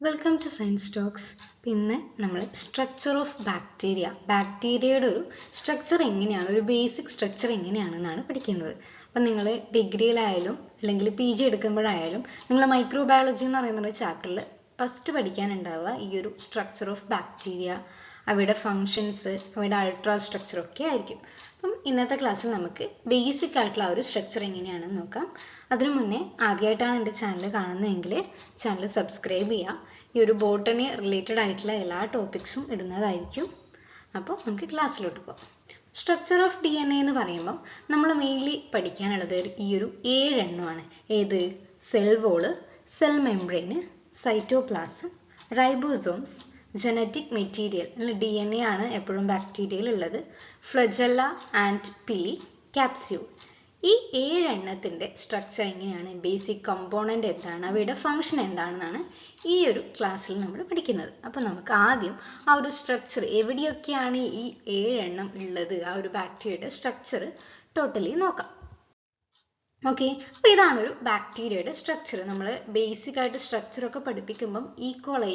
Welcome two science talks. പിന്നെ നമ്മൾ structure of ബാക്ടീരിയയുടെ ഒരു സ്ട്രക്ചർ എങ്ങനെയാണ്, ഒരു ബേസിക് സ്ട്രക്ചർ എങ്ങനെയാണെന്നാണ് പഠിക്കുന്നത്. അപ്പം നിങ്ങൾ ഡിഗ്രിയിലായാലും അല്ലെങ്കിൽ PG എടുക്കുമ്പോഴായാലും നിങ്ങൾ മൈക്രോബയോളജി എന്ന് പറയുന്ന ഒരു ചാപ്റ്ററിൽ ഫസ്റ്റ് പഠിക്കാനുണ്ടാവുക ഈ ഒരു സ്ട്രക്ചർ ഓഫ് ബാക്ടീരിയ, അവയുടെ ഫങ്ഷൻസ്, അവയുടെ അൾട്രാ സ്ട്രക്ചർ ഒക്കെ ആയിരിക്കും. അപ്പം ഇന്നത്തെ ക്ലാസ്സിൽ നമുക്ക് ബേസിക് ആയിട്ടുള്ള ആ ഒരു സ്ട്രക്ചർ എങ്ങനെയാണെന്ന് നോക്കാം. അതിനു മുന്നേ ആദ്യമായിട്ടാണ് എൻ്റെ ചാനൽ കാണുന്നതെങ്കിൽ ചാനൽ സബ്സ്ക്രൈബ് ചെയ്യുക. ഈ ഒരു ബോട്ടണി റിലേറ്റഡ് ആയിട്ടുള്ള എല്ലാ ടോപ്പിക്സും ഇടുന്നതായിരിക്കും. അപ്പോൾ നമുക്ക് ക്ലാസ്സിലോട്ട് പോകാം. സ്ട്രക്ചർ ഓഫ് DNA എന്ന് പറയുമ്പോൾ നമ്മൾ മെയിൻലി പഠിക്കാനുള്ളത് ഈ ഒരു 7 എണ്ണമാണ്. ഏത്? Cell wall, cell membrane, cytoplasm, ribosomes, genetic material അല്ലെ DNA ആണ് എപ്പോഴും ബാക്ടീരിയയിൽ ഉള്ളത്, ഫ്ലജല്ല ആൻഡ് പിലി, ക്യാപ്സ്യൂൾ. ഈ 7 എണ്ണത്തിൻ്റെ സ്ട്രക്ചർ എങ്ങനെയാണ്, ബേസിക് കമ്പോണൻ്റ് എന്താണ്, അവയുടെ ഫങ്ഷൻ എന്താണെന്നാണ് ഈ ഒരു ക്ലാസ്സിൽ നമ്മൾ പഠിക്കുന്നത്. അപ്പോൾ നമുക്ക് ആദ്യം ആ ഒരു സ്ട്രക്ചർ എവിടെയൊക്കെയാണ് ഈ 7 എണ്ണം ഉള്ളത്, ആ ഒരു ബാക്ടീരിയയുടെ സ്ട്രക്ചർ ടോട്ടലി നോക്കാം. ഓക്കെ, അപ്പോൾ ഇതാണ് ഒരു ബാക്ടീരിയയുടെ സ്ട്രക്ചർ. നമ്മൾ ബേസിക് ആയിട്ട് സ്ട്രക്ചർ ഒക്കെ പഠിപ്പിക്കുമ്പം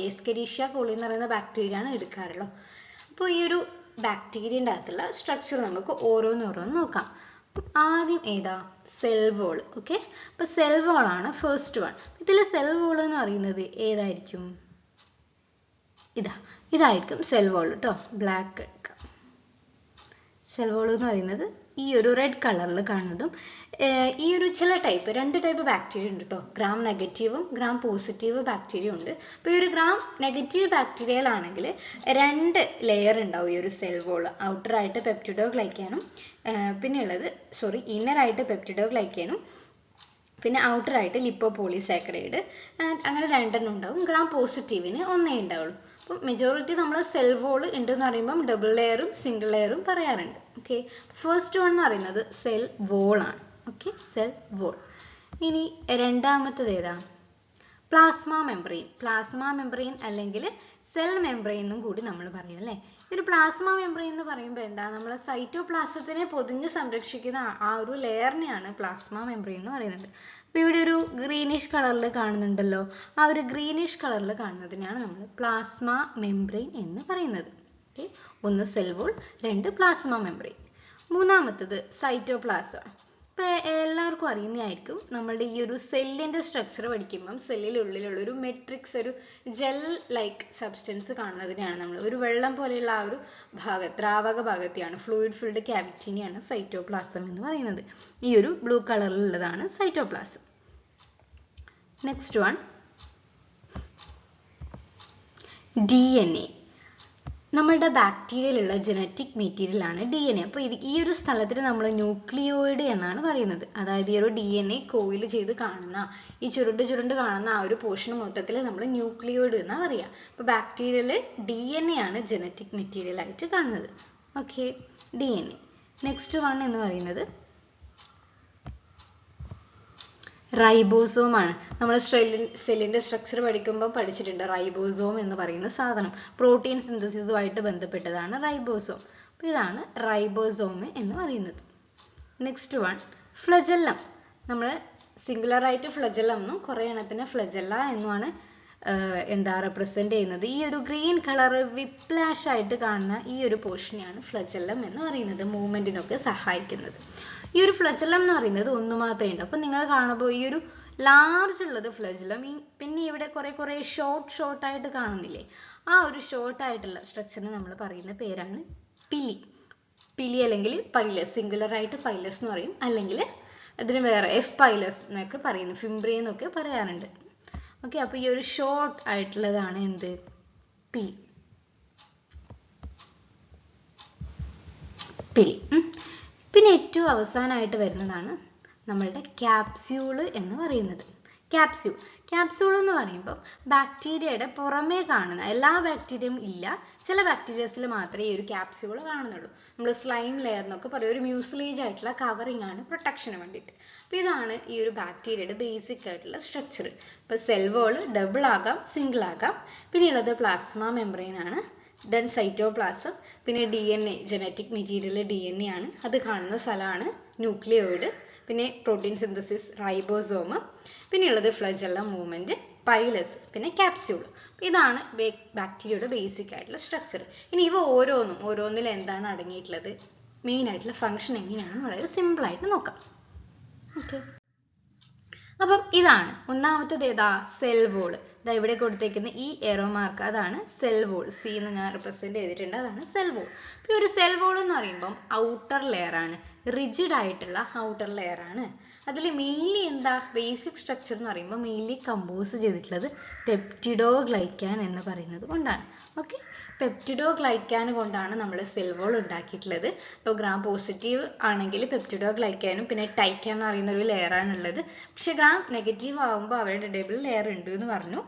എസ്കെരീഷ്യ കോളി എന്ന് പറയുന്ന ബാക്ടീരിയ ആണ് എടുക്കാറുള്ളത്. അപ്പോൾ ഈ ഒരു ബാക്ടീരിയൻ്റെ അകത്തുള്ള സ്ട്രക്ചർ നമുക്ക് ഓരോന്നോരോന്ന് നോക്കാം. ആദ്യം ഏതാ? Cell wall. ഓക്കെ, അപ്പോൾ സെൽ വോൾ ആണ് ഫസ്റ്റ് വൺ. ഇതിൽ സെൽ വോൾ എന്ന് പറയുന്നത് ഏതായിരിക്കും? ഇതായിരിക്കും സെൽ വോൾ കേട്ടോ. ബ്ലാക്ക് എടുക്കാം. സെൽ വോൾ എന്ന് പറയുന്നത് ഈ ഒരു റെഡ് കളറിൽ കാണുന്നതും, ഈ ഒരു രണ്ട് ടൈപ്പ് ബാക്ടീരിയ ഉണ്ട് കേട്ടോ. ഗ്രാം നെഗറ്റീവും ഗ്രാം പോസിറ്റീവ് ബാക്ടീരിയ ഉണ്ട്. അപ്പോൾ ഈ ഒരു ഗ്രാം നെഗറ്റീവ് ബാക്ടീരിയയിലാണെങ്കിൽ 2 ലെയർ ഉണ്ടാവും ഈ ഒരു സെൽ വോൾ. ഔട്ടറായിട്ട് പെപ്റ്റിഡോഗ്ലൈക്കാനും ഇന്നറായിട്ട് പെപ്റ്റിഡോഗ്ലൈക്കാനും പിന്നെ ഔട്ടറായിട്ട് ലിപ്പോപോളിസാക്കറൈഡ്, അങ്ങനെ 2 എണ്ണം ഉണ്ടാവും. ഗ്രാം പോസിറ്റീവിന് 1 ഉണ്ടാവുള്ളൂ. അപ്പം മെജോറിറ്റി നമ്മൾ സെൽ വോൾ ഉണ്ടെന്ന് പറയുമ്പം ഡബിൾ ലെയറും സിംഗിൾ ലെയറും പറയാറുണ്ട്. ഓക്കെ, ഫസ്റ്റ് വൺ എന്ന് പറയുന്നത് സെൽ വോൾ ആണ്. Okay, cell wall. ഇനി രണ്ടാമത്തത് ഏതാ? പ്ലാസ്മ മെംബ്രെയിൻ അല്ലെങ്കിൽ സെൽ മെംബ്രെയിൻ എന്നും കൂടി നമ്മൾ പറയും അല്ലേ. ഒരു പ്ലാസ്മ മെംബ്രെയിൻ എന്ന് പറയുമ്പോൾ എന്താ? നമ്മൾ സൈറ്റോപ്ലാസത്തിനെ പൊതിഞ്ഞ് സംരക്ഷിക്കുന്ന ആ ഒരു ലെയറിനെയാണ് പ്ലാസ്മ മെംബ്രെയിൻ എന്ന് പറയുന്നത്. അപ്പോൾ ഇവിടെ ഒരു ഗ്രീനിഷ് കളറിൽ കാണുന്നുണ്ടല്ലോ, ആ ഒരു ഗ്രീനിഷ് കളറിൽ കാണുന്നതിനെയാണ് നമ്മൾ പ്ലാസ്മ മെംബ്രെയിൻ എന്ന് പറയുന്നത്. ഓക്കെ, ഒന്ന് സെൽ വോൾ, 2 പ്ലാസ്മ മെംബ്രെയിൻ. മൂന്നാമത്തത് സൈറ്റോപ്ലാസം. ഇപ്പോൾ എല്ലാവർക്കും അറിയുന്നതായിരിക്കും, നമ്മളുടെ ഈ ഒരു സെല്ലിൻ്റെ സ്ട്രക്ചർ പഠിക്കുമ്പം സെല്ലിനുള്ളിലുള്ള ഒരു മെട്രിക്സ്, ഒരു ജെൽ ലൈക്ക് സബ്സ്റ്റൻസ് കാണുന്നതിനെയാണ് നമ്മൾ ഒരു വെള്ളം പോലെയുള്ള ആ ഒരു ദ്രാവക ഭാഗത്തെയാണ്, ഫ്ലൂയിഡ് ഫിൽഡ് ക്യാവിറ്റിനെയാണ് സൈറ്റോപ്ലാസം എന്ന് പറയുന്നത്. ഈ ഒരു ബ്ലൂ കളറിലുള്ളതാണ് സൈറ്റോപ്ലാസം. Next one DNA. നമ്മളുടെ ബാക്ടീരിയയിലുള്ള ജനറ്റിക് മെറ്റീരിയൽ ആണ് DNA. അപ്പോൾ ഈ ഒരു സ്ഥലത്തിന് നമ്മൾ ന്യൂക്ലിയോയിഡ് എന്നാണ് പറയുന്നത്. അതായത് ഈ ഒരു DNA കോയിൽ ചെയ്ത് കാണുന്ന, ഈ ചുരുണ്ട് കാണുന്ന ആ ഒരു പോർഷൻ മൊത്തത്തിൽ നമ്മൾ ന്യൂക്ലിയോയിഡ് എന്നാണ് പറയുക. അപ്പോൾ ബാക്ടീരിയയിൽ DNA ആണ് ജനറ്റിക് മെറ്റീരിയൽ ആയിട്ട് കാണുന്നത്. Okay, DNA. നെക്സ്റ്റ് വൺ എന്ന് പറയുന്നത് റൈബോസോം ആണ്. നമ്മൾ സെല്ലിൻ്റെ സ്ട്രക്ചർ പഠിക്കുമ്പോൾ പഠിച്ചിട്ടുണ്ട്. റൈബോസോം എന്ന് പറയുന്ന സാധനം പ്രോട്ടീൻ സിന്തസിസുമായിട്ട് ബന്ധപ്പെട്ടതാണ് റൈബോസോം. അപ്പോൾ ഇതാണ് റൈബോസോം എന്ന് പറയുന്നത്. Next one flagellum. നമ്മൾ സിംഗുലറായിട്ട് ഫ്ലജെല്ലം എന്നും കുറേ എണ്ണത്തിന് ഫ്ലജെല്ല എന്നുമാണ് റെപ്രസെൻ്റ് ചെയ്യുന്നത്. ഈ ഒരു ഗ്രീൻ കളർ വിപ്ലാഷ് ആയിട്ട് കാണുന്ന ഈ ഒരു പോർഷനെയാണ് ഫ്ലജെല്ലം എന്ന് പറയുന്നത്, മൂവ്മെൻറ്റിനൊക്കെ സഹായിക്കുന്നത്. ഈ ഒരു ഫ്ലജെല്ലം എന്ന് പറയുന്നത് ഒന്ന് മാത്രമേ ഉണ്ട്. അപ്പം നിങ്ങൾ കാണുമ്പോൾ ഈ ഒരു ലാർജ് ഉള്ളത് ഫ്ലജെല്ലം, പിന്നെ ഇവിടെ കുറേ ഷോർട്ടായിട്ട് കാണുന്നില്ലേ, ആ ഒരു ഷോർട്ടായിട്ടുള്ള സ്ട്രക്ചറിന് നമ്മൾ പറയുന്ന പേരാണ് പിലി അല്ലെങ്കിൽ പൈലസ്. സിംഗുലറായിട്ട് പൈലസ് എന്ന് പറയും, അല്ലെങ്കിൽ അതിന് വേറെ എഫ് പൈലസ് എന്നൊക്കെ പറയുന്നു, ഫിംബ്രി എന്നൊക്കെ പറയാറുണ്ട്. ഓക്കെ, അപ്പോൾ ഈ ഒരു ഷോർട്ട് ആയിട്ടുള്ളതാണ് എന്ത്? പിലി. പിന്നെ ഏറ്റവും അവസാനമായിട്ട് വരുന്നതാണ് നമ്മളുടെ ക്യാപ്സ്യൂള് എന്ന് പറയുന്നത്. ക്യാപ്സ്യൂൾ എന്ന് പറയുമ്പോൾ ബാക്ടീരിയയുടെ പുറമേ കാണുന്ന എല്ലാ ബാക്ടീരിയയും ഇല്ല, ചില ബാക്ടീരിയസിൽ മാത്രമേ ഈ ഒരു ക്യാപ്സ്യൂൾ കാണുന്നുള്ളൂ. നമ്മൾ സ്ലൈം ലെയർ എന്നൊക്കെ പറയും, ഒരു മ്യൂസിലേജ് ആയിട്ടുള്ള കവറിങ് ആണ് പ്രൊട്ടക്ഷന് വേണ്ടിയിട്ട്. അപ്പോൾ ഇതാണ് ഈ ഒരു ബാക്ടീരിയയുടെ ബേസിക് ആയിട്ടുള്ള സ്ട്രക്ചർ. ഇപ്പോൾ സെൽ വോൾ ഡബിൾ ആകാം, സിംഗിൾ ആകാം. പിന്നെ ഉള്ളത് പ്ലാസ്മ മെംബ്രെയിൻ ആണ്, ദെൻ സൈറ്റോപ്ലാസം, പിന്നെ DNA ജനറ്റിക് മെറ്റീരിയൽ DNA ആണ്, അത് കാണുന്ന സ്ഥലമാണ് ന്യൂക്ലിയോയിഡ്, പിന്നെ പ്രോട്ടീൻ സിന്തസിസ് റൈബോസോം, പിന്നെ ഉള്ളത് ഫ്ലജെല്ലം മൂവ്മെൻറ്റ്, പൈലസ്, പിന്നെ ക്യാപ്സ്യൂൾ. ഇതാണ് ബാക്ടീരിയയുടെ ബേസിക് ആയിട്ടുള്ള സ്ട്രക്ചർ. ഇനി ഇവ ഓരോന്നിൽ എന്താണ് അടങ്ങിയിട്ടുള്ളത്, മെയിൻ ആയിട്ടുള്ള ഫംഗ്ഷൻ എങ്ങനെയാണെന്ന് വളരെ സിമ്പിൾ ആയിട്ട് നോക്കാം. ഓക്കെ, അപ്പം ഇതാണ് ഒന്നാമത്തേത്. ഏതാ? Cell wall. ഇതാ ഇവിടെ കൊടുത്തേക്കുന്ന ഈ എറോ മാർക്ക് അതാണ് സെൽ വോൾ. സി എന്ന് ഞാൻ റിപ്രസെന്റ് ചെയ്തിട്ടുണ്ട്, അതാണ് സെൽ വോൾ. ഈ ഒരു സെൽ വോൾ എന്ന് പറയുമ്പം ഔട്ടർ ലെയർ ആണ്, റിജിഡ് ആയിട്ടുള്ള ഔട്ടർ ലെയർ ആണ്. അതിൽ മെയിൻലി എന്താ ബേസിക് സ്ട്രക്ചർ എന്ന് പറയുമ്പോൾ മെയിൻലി കമ്പോസ് ചെയ്തിട്ടുള്ളത് പെപ്റ്റിഡോഗ്ലൈക്കാൻ എന്ന് പറയുന്നത് കൊണ്ടാണ്. ഓക്കെ, പെപ്റ്റിഡോഗ്ലൈക്കാൻ കൊണ്ടാണ് നമ്മൾ സെൽ വോൾ ഉണ്ടാക്കിയിട്ടുള്ളത്. ഇപ്പോൾ ഗ്രാം പോസിറ്റീവ് ആണെങ്കിൽ പെപ്റ്റിഡോഗ്ലൈക്കാനും പിന്നെ ടൈക്കാൻ എന്ന് പറയുന്ന ഒരു ലെയർ ആണുള്ളത്. പക്ഷെ ഗ്രാം നെഗറ്റീവ് ആകുമ്പോൾ അവരുടെ ഡബിൾ ലെയർ ഉണ്ട് എന്ന് പറഞ്ഞു.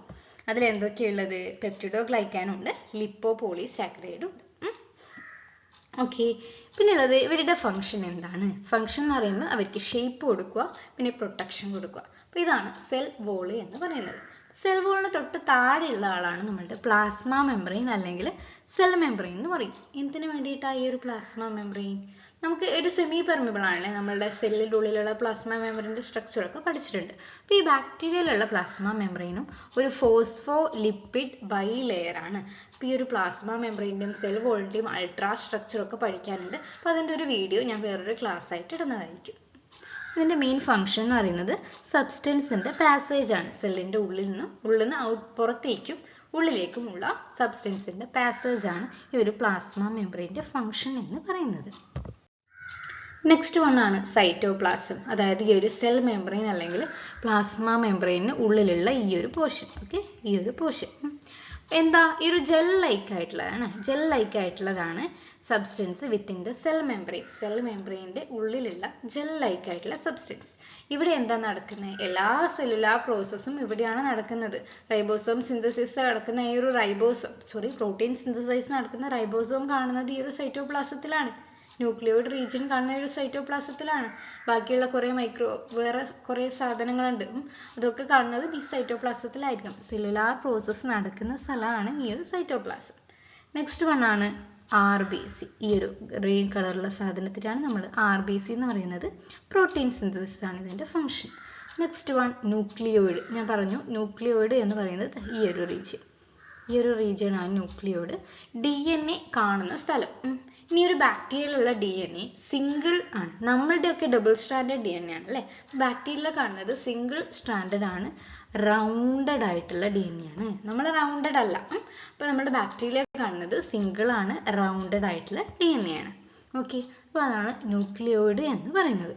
അതിൽ എന്തൊക്കെയുള്ളത്? പെപ്റ്റിഡോഗ്ലൈക്കാനും ഉണ്ട്, ലിപ്പോപോളിസാക്കറൈഡും ഉണ്ട്. ഓക്കെ, പിന്നെ ഉള്ളത് ഇവരുടെ ഫംഗ്ഷൻ എന്താണ്? ഫംഗ്ഷൻ എന്ന് പറയുമ്പോൾ അവർക്ക് ഷേപ്പ് കൊടുക്കുക, പിന്നെ പ്രൊട്ടക്ഷൻ കൊടുക്കുക. അപ്പോൾ ഇതാണ് സെൽ വോൾ എന്ന് പറയുന്നത്. സെൽ വോളിന് തൊട്ട് താഴെയുള്ള ആളാണ് നമ്മളുടെ പ്ലാസ്മ മെംബ്രെയിൻ അല്ലെങ്കിൽ സെൽ മെംബ്രെയിൻ എന്ന് പറയും. എന്തിനു വേണ്ടിയിട്ടാണ് ഈ ഒരു പ്ലാസ്മ മെംബ്രെയിൻ? നമുക്ക് ഒരു സെമി പെർമിബിൾ ആണല്ലേ, നമ്മളുടെ സെല്ലിൻ്റെ ഉള്ളിലുള്ള പ്ലാസ്മ മെംബ്രെയിൻ്റെ സ്ട്രക്ചറൊക്കെ പഠിച്ചിട്ടുണ്ട്. അപ്പോൾ ഈ ബാക്ടീരിയയിലുള്ള പ്ലാസ്മ മെംബ്രെയിനും ഒരു ഫോസ്ഫോ ലിപ്പിഡ് ബൈ ലെയർ ആണ്. അപ്പോൾ ഈ ഒരു പ്ലാസ്മ മെംബ്രെയിൻ്റെയും സെൽ വോളിൻ്റെയും അൾട്രാ സ്ട്രക്ചറൊക്കെ പഠിക്കാനുണ്ട്. അപ്പോൾ അതിൻ്റെ ഒരു വീഡിയോ ഞാൻ വേറൊരു ക്ലാസ് ആയിട്ട് ഇടുന്നതായിരിക്കും. ഇതിൻ്റെ മെയിൻ ഫംഗ്ഷൻ എന്ന് പറയുന്നത് സബ്സ്റ്റൻസിൻ്റെ പാസേജ് ആണ്. സെല്ലിൻ്റെ ഉള്ളിൽ നിന്ന് പുറത്തേക്കും ഉള്ളിലേക്കുമുള്ള സബ്സ്റ്റൻസിൻ്റെ പാസേജ് ആണ് ഈ ഒരു പ്ലാസ്മ മെംബ്രെയിൻ്റെ ഫംഗ്ഷൻ എന്ന് പറയുന്നത്. നെക്സ്റ്റ് വൺ ആണ് സൈറ്റോപ്ലാസം. അതായത് ഈ ഒരു സെൽ മെംബ്രെയിൻ അല്ലെങ്കിൽ പ്ലാസ്മ മെംബ്രെയിന് ഉള്ളിലുള്ള ഈ ഒരു പോർഷൻ. ഓക്കെ, ഈ ഒരു പോർഷൻ എന്താ? ഈ ഒരു ജെൽ ലൈക്ക് ആയിട്ടുള്ളതാണ് substance within the cell membrane. Cell മെംബ്രെയിൻ്റെ ഉള്ളിലുള്ള ജെൽ ലൈക്ക് ആയിട്ടുള്ള സബ്സ്റ്റൻസ്. ഇവിടെ എന്താ നടക്കുന്നത്? എല്ലാ സെല്ലുലാർ പ്രോസസ്സും ഇവിടെയാണ് നടക്കുന്നത്. റൈബോസോം സിന്തസിസ് നടക്കുന്ന ഈ ഒരു പ്രോട്ടീൻ സിന്തസൈസ് നടക്കുന്ന റൈബോസോം കാണുന്നത് ഈ ഒരു സൈറ്റോപ്ലാസത്തിലാണ്. ന്യൂക്ലിയോയിഡ് റീജിയൻ കാണുന്ന ഒരു സൈറ്റോപ്ലാസത്തിലാണ്. ബാക്കിയുള്ള വേറെ കുറേ സാധനങ്ങളുണ്ട്, അതൊക്കെ കാണുന്നത് ഈ സൈറ്റോപ്ലാസത്തിലായിരിക്കും. സെല്ലുലാർ പ്രോസസ്സ് നടക്കുന്ന സ്ഥലമാണ് ഈ ഒരു സൈറ്റോപ്ലാസം. നെക്സ്റ്റ് വൺ ആണ് RBC. ഈ ഒരു ഗ്രീൻ കളറുള്ള സാധനത്തിനാണ് നമ്മൾ RBC എന്ന് പറയുന്നത്. പ്രോട്ടീൻ സിന്തസിസ് ആണ് ഇതിൻ്റെ ഫംഗ്ഷൻ. Next one nucleoid. ഞാൻ പറഞ്ഞു ന്യൂക്ലിയോയിഡ് എന്ന് പറയുന്നത് ഈ ഒരു റീജിയൻ ആണ് ന്യൂക്ലിയോയിഡ്. DNA കാണുന്ന സ്ഥലം. ഇനി ഒരു ബാക്ടീരിയയിലുള്ള DNA സിംഗിൾ ആണ്. നമ്മളുടെയൊക്കെ ഡബിൾ സ്റ്റാൻഡേർഡ് DNA ആണ് അല്ലേ? ബാക്ടീരിയ കാണുന്നത് സിംഗിൾ സ്റ്റാൻഡേർഡ് ആണ്, റൗണ്ടഡ് ആയിട്ടുള്ള DNA ആണ്. നമ്മൾ റൗണ്ടഡ് അല്ല. അപ്പോൾ നമ്മുടെ ബാക്ടീരിയ കാണുന്നത് സിംഗിൾ ആണ്, റൗണ്ടഡ് ആയിട്ടുള്ള DNA ആണ്. ഓക്കെ, അപ്പോൾ അതാണ് ന്യൂക്ലിയോയിഡ് എന്ന് പറയുന്നത്.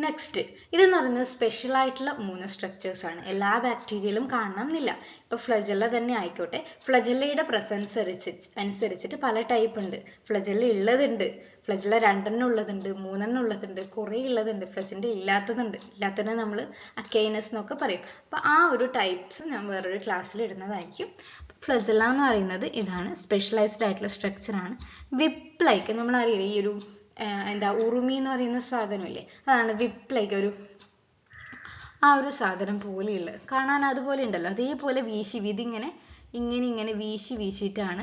നെക്സ്റ്റ് ഇതെന്ന് പറയുന്നത് സ്പെഷ്യൽ ആയിട്ടുള്ള 3 സ്ട്രക്ചേഴ്സ് ആണ്. എല്ലാ ബാക്ടീരിയയിലും കാണണമെന്നില്ല. ഇപ്പോൾ ഫ്ലജെല്ല തന്നെ ആയിക്കോട്ടെ, ഫ്ലജെല്ലയുടെ പ്രസൻസ് അനുസരിച്ചിട്ട് പല ടൈപ്പ് ഉണ്ട്. ഫ്ലജെല്ല ഉള്ളതുണ്ട്, ഫ്ലജെല്ല 2 ഉള്ളതുണ്ട്, 3 ഉള്ളതുണ്ട്, കുറേ ഉള്ളതുണ്ട്, ഫ്ലജെല്ല ഇല്ലാത്തതിനെ നമ്മൾ അക്കൈനസ് എന്നൊക്കെ പറയും. അപ്പോൾ ആ ഒരു ടൈപ്സ് ഞാൻ വേറൊരു ക്ലാസ്സിൽ ഇടുന്നതായിരിക്കും. ഫ്ലജെല്ല എന്ന് പറയുന്നത് ഇതാണ്, സ്പെഷ്യലൈസ്ഡ് ആയിട്ടുള്ള സ്ട്രക്ചറാണ്. വിപ്പ് ലൈക്ക് നമ്മളറിയില്ലേ, ഈ ഒരു ഉറുമി എന്ന് പറയുന്ന സാധനമില്ലേ, അതാണ് വിപ്പ് ലൈക്ക് ആ ഒരു സാധനം പോലെയുള്ള, കാണാൻ അതുപോലെ ഉണ്ടല്ലോ, അതേപോലെ ഇങ്ങനെ വീശി വീശിയിട്ടാണ്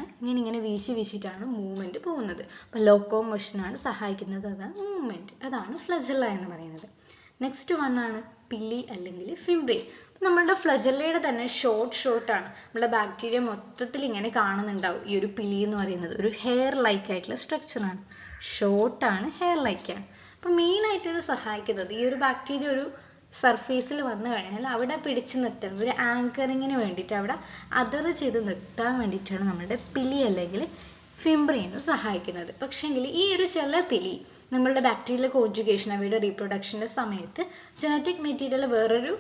മൂവ്മെന്റ് പോകുന്നത്. അപ്പോൾ ലോക്കോമോഷനാണ് സഹായിക്കുന്നത്, അതാണ് മൂവ്മെന്റ്. അതാണ് ഫ്ലജെല്ല എന്ന് പറയുന്നത്. നെക്സ്റ്റ് വൺ ആണ് പില്ലി അല്ലെങ്കിൽ ഫിംബ്രി. നമ്മളുടെ ഫ്ലജെല്ലയുടെ തന്നെ ഷോർട്ടാണ്. നമ്മുടെ ബാക്ടീരിയ മൊത്തത്തിൽ ഇങ്ങനെ കാണുന്നുണ്ടാവും. ഈ ഒരു പില്ലി എന്ന് പറയുന്നത് ഒരു ഹെയർ ലൈക്ക് ആയിട്ടുള്ള സ്ട്രക്ചറാണ്, ഷോർട്ടാണ്, ഹെയർ ലൈക്കാണ്. അപ്പം മെയിനായിട്ട് ഇത് സഹായിക്കുന്നത് ഈ ഒരു ബാക്ടീരിയ ഒരു സർഫേസിൽ വന്നു കഴിഞ്ഞാൽ അവിടെ പിടിച്ചു നിർത്താൻ, ഒരു ആങ്കറിങ്ങിന് വേണ്ടിയിട്ട്, അവിടെ അതർ ചെയ്ത് നിർത്താൻ വേണ്ടിയിട്ടാണ് നമ്മുടെ പിലി അല്ലെങ്കിൽ ഫിംബ്രിന്ന് സഹായിക്കുന്നത്. പക്ഷേങ്കിൽ ഈ ഒരു ചില പിലി നമ്മളുടെ ബാക്ടീരിയൽ കോൺജുഗേഷൻ, അവയുടെ റീപ്രൊഡക്ഷൻ്റെ സമയത്ത് ജനറ്റിക് മെറ്റീരിയൽ വേറൊരു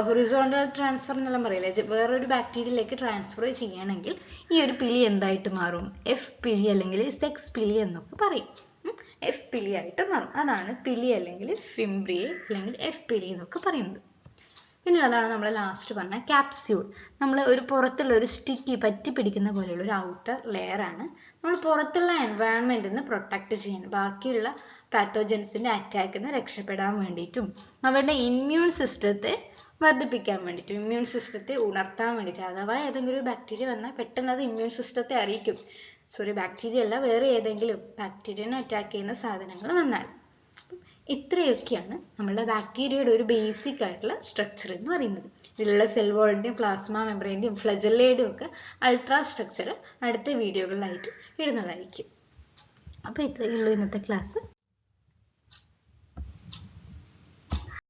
ഹൊറിസോണ്ടൽ ട്രാൻസ്ഫർ എന്നെല്ലാം പറയില്ലേ, വേറൊരു ബാക്ടീരിയയിലേക്ക് ട്രാൻസ്ഫർ ചെയ്യണമെങ്കിൽ ഈ ഒരു പിലി എന്തായിട്ട് മാറും? F പിലി അല്ലെങ്കിൽ സെക്സ് പിലി എന്നൊക്കെ പറയും. F പിലി ആയിട്ട് മാറും. അതാണ് പിലി അല്ലെങ്കിൽ ഫിംബ്രി അല്ലെങ്കിൽ F പിലി എന്നൊക്കെ പറയുന്നത്. പിന്നെ അതാണ് നമ്മൾ ലാസ്റ്റ് പറഞ്ഞ ക്യാപ്സ്യൂൾ. നമ്മൾ ഒരു പുറത്തുള്ള ഒരു സ്റ്റിക്കി പറ്റി പിടിക്കുന്ന പോലെയുള്ള ഒരു ഔട്ടർ ലെയർ ആണ്. നമ്മൾ പുറത്തുള്ള എൻവയൺമെന്റിൽ നിന്ന് പ്രൊട്ടക്ട് ചെയ്യാൻ, ബാക്കിയുള്ള പാത്തോജൻസിന്റെ അറ്റാക്കിൽ നിന്ന് രക്ഷപ്പെടാൻ വേണ്ടിയിട്ടും അവരുടെ ഇമ്മ്യൂൺ സിസ്റ്റത്തെ വർദ്ധിപ്പിക്കാൻ വേണ്ടിയിട്ടും, ഇമ്മ്യൂൺ സിസ്റ്റത്തെ ഉണർത്താൻ വേണ്ടിയിട്ട്, അഥവാ ഏതെങ്കിലും ഒരു ബാക്ടീരിയ വന്നാൽ പെട്ടെന്ന് അത് ഇമ്മ്യൂൺ സിസ്റ്റത്തെ അറിയിക്കും. ബാക്ടീരിയ അല്ല, വേറെ ഏതെങ്കിലും ബാക്ടീരിയനെ അറ്റാക്ക് ചെയ്യുന്ന സാധനങ്ങൾ വന്നാൽ ഇത്രയൊക്കെയാണ് നമ്മുടെ ബാക്ടീരിയയുടെ ഒരു ബേസിക് ആയിട്ടുള്ള സ്ട്രക്ചർ എന്ന് പറയുന്നത്. ഇതിലുള്ള സെൽ വാളിൻ്റെയും പ്ലാസ്മ മെംബ്രെയിൻ്റെയും ഫ്ലജെല്ലയുടെയും ഒക്കെ അൾട്രാ സ്ട്രക്ചർ അടുത്ത വീഡിയോകളിലായിട്ട് ഇടുന്നതായിരിക്കും. അപ്പോൾ ഇത്രയേ ഉള്ളൂ ഇന്നത്തെ ക്ലാസ്.